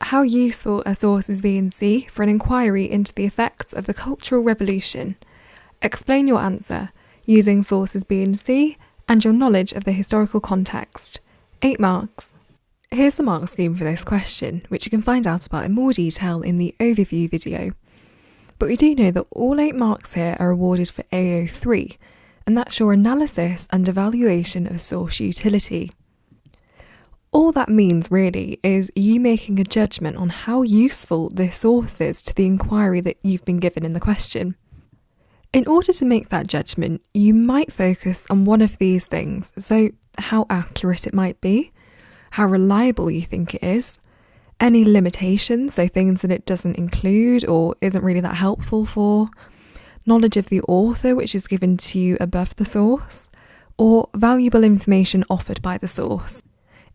how useful a source is B and C for an inquiry into the effects of the Cultural Revolution. Explain your answer using sources B and C and your knowledge of the historical context. 8 marks. Here's the mark scheme for this question, which you can find out about in more detail in the overview video. But we do know that all 8 marks here are awarded for AO3, and that's your analysis and evaluation of source utility. All that means really is you making a judgment on how useful this source is to the inquiry that you've been given in the question. In order to make that judgment, you might focus on one of these things, so how accurate it might be, how reliable you think it is, any limitations, so things that it doesn't include or isn't really that helpful for, knowledge of the author which is given to you above the source, or valuable information offered by the source.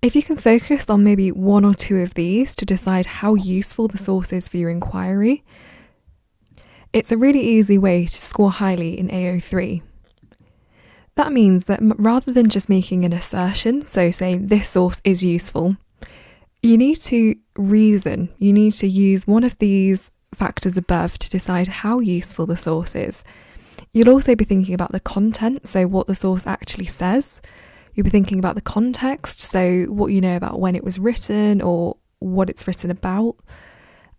If you can focus on maybe 1 or 2 of these to decide how useful the source is for your inquiry, it's a really easy way to score highly in AO3. That means that rather than just making an assertion, so saying this source is useful, you need to reason, you need to use one of these factors above to decide how useful the source is. You'll also be thinking about the content, so what the source actually says. You'll be thinking about the context, so what you know about when it was written or what it's written about.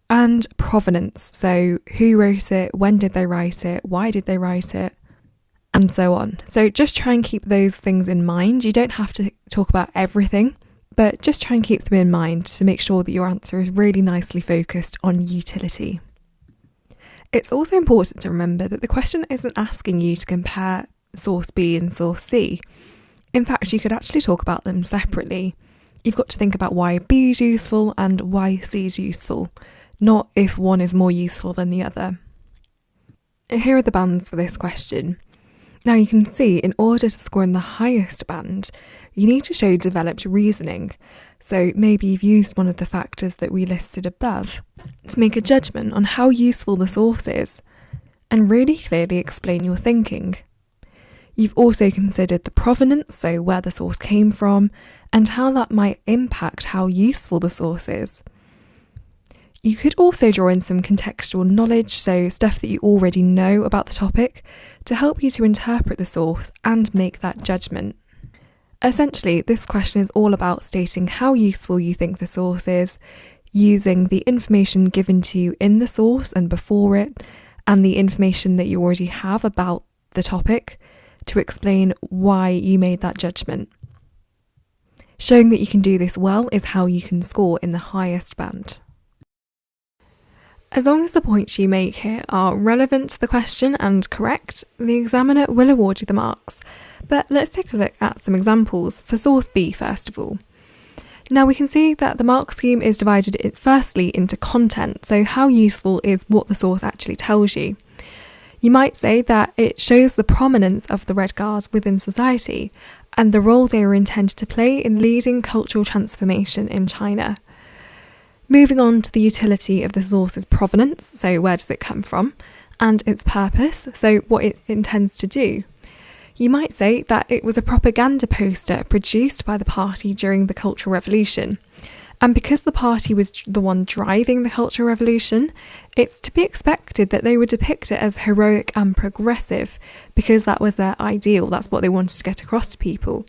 And provenance, so who wrote it, when did they write it, why did they write it, and so on. So just try and keep those things in mind. You don't have to talk about everything, but just try and keep them in mind to make sure that your answer is really nicely focused on utility. It's also important to remember that the question isn't asking you to compare source B and source C. In fact, you could actually talk about them separately. You've got to think about why B is useful and why C is useful, not if one is more useful than the other. Here are the bands for this question. Now you can see in order to score in the highest band, you need to show developed reasoning. So maybe you've used one of the factors that we listed above to make a judgment on how useful the source is and really clearly explain your thinking. You've also considered the provenance, so where the source came from, and how that might impact how useful the source is. You could also draw in some contextual knowledge, so stuff that you already know about the topic, to help you to interpret the source and make that judgment. Essentially, this question is all about stating how useful you think the source is, using the information given to you in the source and before it, and the information that you already have about the topic, to explain why you made that judgment. Showing that you can do this well is how you can score in the highest band. As long as the points you make here are relevant to the question and correct, the examiner will award you the marks. But let's take a look at some examples for source B first of all. Now we can see that the mark scheme is divided firstly into content, so how useful is what the source actually tells you. You might say that it shows the prominence of the Red Guards within society and the role they were intended to play in leading cultural transformation in China. Moving on to the utility of the source's provenance, so where does it come from, and its purpose, so what it intends to do. You might say that it was a propaganda poster produced by the party during the Cultural Revolution. And because the party was the one driving the Cultural Revolution, it's to be expected that they would depict it as heroic and progressive, because that was their ideal, that's what they wanted to get across to people,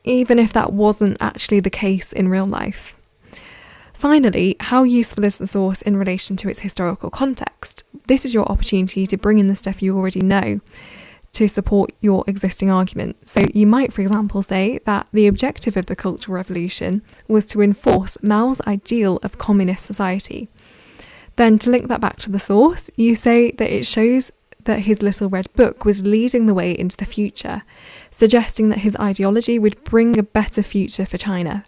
even if that wasn't actually the case in real life. Finally, how useful is the source in relation to its historical context? This is your opportunity to bring in the stuff you already know to support your existing argument. So you might, for example, say that the objective of the Cultural Revolution was to enforce Mao's ideal of communist society. Then to link that back to the source, you say that it shows that his little red book was leading the way into the future, suggesting that his ideology would bring a better future for China.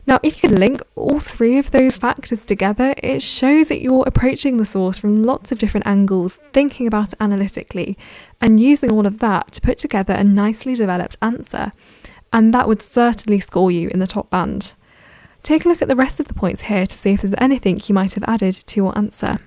Now, if you can link all 3 of those factors together, it shows that you're approaching the source from lots of different angles, thinking about it analytically, and using all of that to put together a nicely developed answer. And that would certainly score you in the top band. Take a look at the rest of the points here to see if there's anything you might have added to your answer.